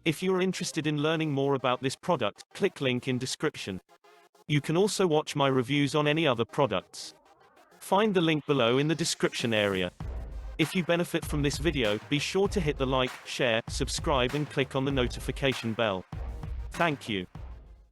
If you are interested in learning more about this product, click link in description. You can also watch my reviews on any other products. Find the link below in the description area. If you benefit from this video, be sure to hit the like, share, subscribe and click on the notification bell. Thank you.